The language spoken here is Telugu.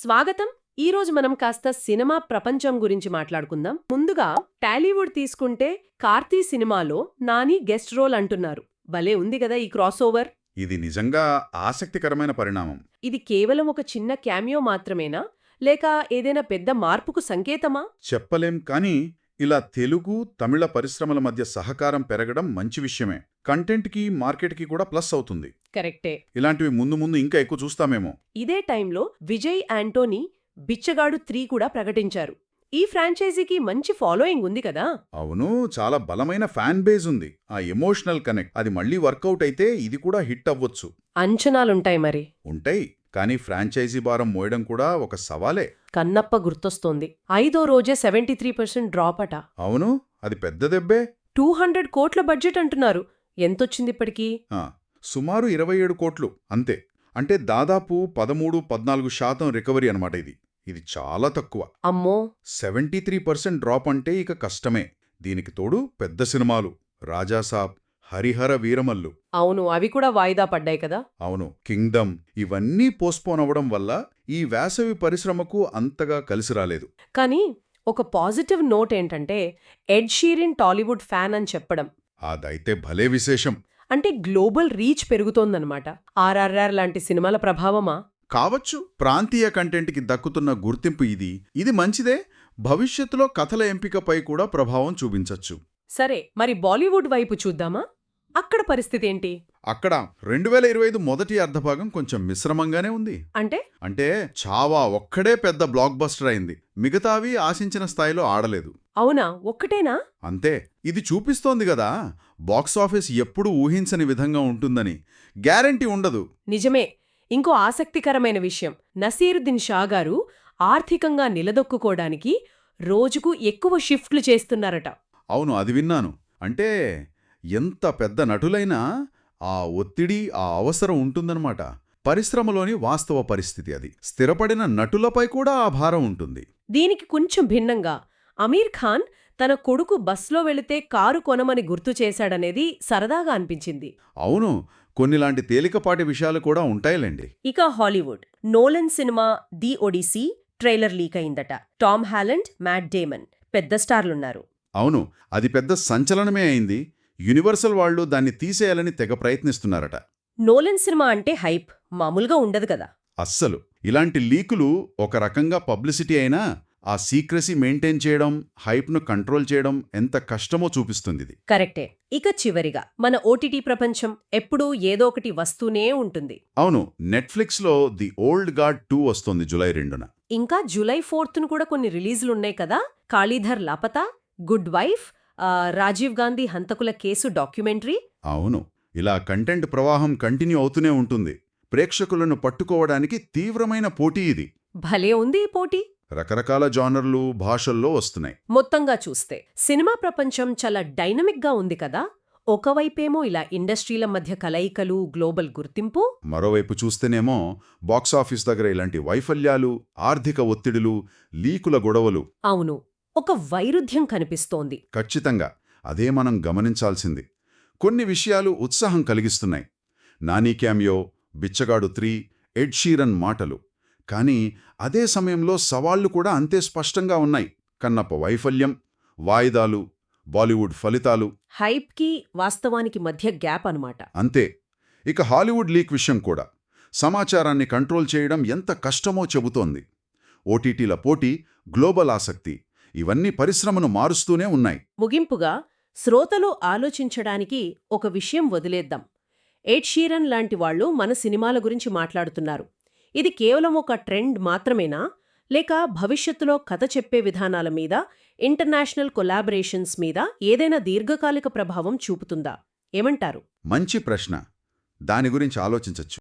స్వాగతం. ఈరోజు మనం కాస్త సినిమా ప్రపంచం గురించి మాట్లాడుకుందాం. ముందుగా టాలీవుడ్ తీసుకుంటే కార్తీ సినిమాలో నాని గెస్ట్ రోల్ అంటున్నారు. భలే ఉంది కదా ఈ క్రాస్ ఓవర్. ఇది నిజంగా ఆసక్తికరమైన పరిణామం. ఇది కేవలం ఒక చిన్న క్యామియో మాత్రమేనా, లేక ఏదైనా పెద్ద మార్పుకు సంకేతమా? చెప్పలేం కానీ ఇలా తెలుగు తమిళ పరిశ్రమల మధ్య సహకారం పెరగడం మంచి విషయమే. కంటెంట్కి మార్కెట్కి కూడా ప్లస్ అవుతుంది. కరెక్టే. ఇలాంటివి ముందు ముందు ఇంకా ఎక్కువ చూస్తామేమో. ఇదే టైంలో విజయ్ యాంటోనీ బిచ్చగాడు 3 కూడా ప్రకటించారు. ఈ ఫ్రాంచైజీకి మంచి ఫాలోయింగ్ ఉంది కదా. అవును, చాలా బలమైన ఫ్యాన్ బేస్ ఉంది. ఆ ఎమోషనల్ కనెక్ట్ అది మళ్ళీ వర్కౌట్ అయితే ఇది కూడా హిట్ అవ్వచ్చు. అంచనాలుంటాయి మరి. ఉంటాయి, కానీ ఫ్రాంచైజీ భారం మోయడం కూడా ఒక సవాలే. కన్నప్ప గుర్తొస్తోంది. 5వ రోజే 73% డ్రాప్ అట. అవును, అది పెద్ద దెబ్బే. 200 కోట్ల బడ్జెట్ అంటున్నారు. ఎంతొచ్చిందిప్పటికీ? ఆ, సుమారు 27 కోట్లు అంతే. అంటే దాదాపు 13-14% రికవరీ అనమాట. ఇది చాలా తక్కువ. అమ్మో. 73% డ్రాప్ అంటే ఇక కష్టమే. దీనికి తోడు పెద్ద సినిమాలు రాజాసాబ్, హరిహర వీరమల్లు. అవును, అవి కూడా వాయిదా పడ్డాయి కదా. అవును, కింగ్డమ్ ఇవన్నీ పోస్ట్పోన్ అవ్వడం వల్ల ఈ వేసవి పరిశ్రమకు అంతగా కలిసి రాలేదు. కానీ ఒక పాజిటివ్ నోట్ ఏంటంటే ఎడ్ షీరిన్ టాలీవుడ్ ఫ్యాన్ అని చెప్పడం. అదైతే భలే విశేషం. అంటే గ్లోబల్ రీచ్ పెరుగుతోందన్నమాట. ఆర్ఆర్ఆర్ లాంటి సినిమాల ప్రభావమా? కావచ్చు. ప్రాంతీయ కంటెంట్కి దక్కుతున్న గుర్తింపు ఇది మంచిదే. భవిష్యత్తులో కథల ఎంపికపై కూడా ప్రభావం చూపించచ్చు. సరే, మరి బాలీవుడ్ వైపు చూద్దామా? అక్కడ పరిస్థితి ఏంటి? అక్కడ 2025 మొదటి అర్ధభాగం కొంచెం మిశ్రమంగానే ఉంది. అంటే చావా ఒక్కడే పెద్ద బ్లాక్ బస్టర్ అయింది. మిగతావి ఆశించిన స్థాయిలో ఆడలేదు. అవునా? ఒక్కటేనా? అంతే. ఇది చూపిస్తోంది గదా, బాక్సాఫీస్ ఎప్పుడూ ఊహించని విధంగా ఉంటుందని. గ్యారంటీ ఉండదు. నిజమే. ఇంకో ఆసక్తికరమైన విషయం, నసీరుద్దీన్ షా గారు ఆర్థికంగా నిలదొక్కుకోవడానికి రోజుకు ఎక్కువ షిఫ్ట్లు చేస్తున్నారట. అవును, అది విన్నాను. అంటే ఎంత పెద్ద నటులైనా ఆ ఒత్తిడి, ఆ అవసరం ఉంటుందన్నమాట. పరిశ్రమలోని వాస్తవ పరిస్థితి అది. స్థిరపడిన నటులపై కూడా ఆ భారం ఉంటుంది. దీనికి కొంచెం భిన్నంగా అమీర్ ఖాన్ తన కొడుకు బస్లో వెళితే కారు కొనమని గుర్తు చేశాడనేది సరదాగా అనిపించింది. అవును, కొన్నిలాంటి తేలికపాటి విషయాలు కూడా ఉంటాయిలేండి. ఇక Hollywood Nolan cinema the Odyssey trailer leak అయిందట. టామ్ హాలండ్, మ్యాట్ డేమన్ పెద్ద స్టార్లున్నారు. అవును, అది పెద్ద సంచలనమే అయింది. యూనివర్సల్ వాళ్లు దాన్ని తీసేయాలని తెగ ప్రయత్నిస్తున్నారట. నోలన్ సినిమా అంటే హైప్ మామూలుగా ఉండదు కదా. అస్సలు. ఇలాంటి లీకులు ఒక రకంగా పబ్లిసిటీ అయినా ఆ సీక్రెసీ మెయింటైన్ చేయడం, హైప్ను కంట్రోల్ చేయడం ఎంత కష్టమో చూపిస్తుంది. కరెక్టే. ఇక చివరిగా మన ఓటీటీ ప్రపంచం ఎప్పుడూ ఏదో ఒకటి వస్తూనే ఉంటుంది. అవును, నెట్ఫ్లిక్స్లో ది ఓల్డ్ గాడ్ 2 వస్తోంది జులై 2న. ఇంకా జూలై 4న కూడా కొన్ని రిలీజులున్నాయి కదా. కాళీధర్ లాపతా, గుడ్ వైఫ్, రాజీవ్ గాంధీ హంతకుల కేసు డాక్యుమెంటరీ. అవును, ఇలా కంటెంట్ ప్రవాహం కంటిన్యూ అవుతూనే ఉంటుంది. ప్రేక్షకులను పట్టుకోవడానికి తీవ్రమైన పోటీ ఇది. భలే ఉంది ఈ పోటీ. రకరకాల జానర్లు, భాషల్లో వస్తున్నాయి. మొత్తంగా చూస్తే సినిమా ప్రపంచం చాలా డైనమిక్గా ఉంది కదా. ఒకవైపేమో ఇలా ఇండస్ట్రీల మధ్య కలయికలు, గ్లోబల్ గుర్తింపు. మరోవైపు చూస్తేనేమో బాక్సాఫీస్ దగ్గర ఇలాంటి వైఫల్యాలు, ఆర్థిక ఒత్తిడులు, లీకుల గొడవలు. అవును, ఒక వైరుధ్యం కనిపిస్తోంది. ఖచ్చితంగా. అదే మనం గమనించాల్సింది. కొన్ని విషయాలు ఉత్సాహం కలిగిస్తున్నాయి. నాని క్యామియో, బిచ్చగాడు 3, ఎడ్ షీరన్ మాటలు. కానీ అదే సమయంలో సవాళ్లు కూడా అంతే స్పష్టంగా ఉన్నాయి. కన్నప్ప వైఫల్యం, వాయిదాలు, బాలీవుడ్ ఫలితాలు. హైప్కి వాస్తవానికి మధ్య గ్యాప్ అనమాట. అంతే. ఇక హాలీవుడ్ లీక్ విషయం కూడా. సమాచారాన్ని కంట్రోల్ చేయడం ఎంత కష్టమో చెబుతోంది. ఓటీటీల పోటీ, గ్లోబల్ ఆసక్తి ఇవన్నీ పరిశ్రమను మారుస్తూనే ఉన్నాయి. ముగింపుగా శ్రోతలు ఆలోచించడానికి ఒక విషయం వదిలేద్దాం. ఎడ్ షీరన్ లాంటి వాళ్లు మన సినిమాల గురించి మాట్లాడుతున్నారు. ఇది కేవలం ఒక ట్రెండ్ మాత్రమేనా, లేక భవిష్యత్తులో కథ చెప్పే విధానాల మీద, ఇంటర్నేషనల్ కొలాబరేషన్స్ మీద ఏదైనా దీర్ఘకాలిక ప్రభావం చూపుతుందా? ఏమంటారు? మంచి ప్రశ్న. దాని గురించి ఆలోచించచ్చు.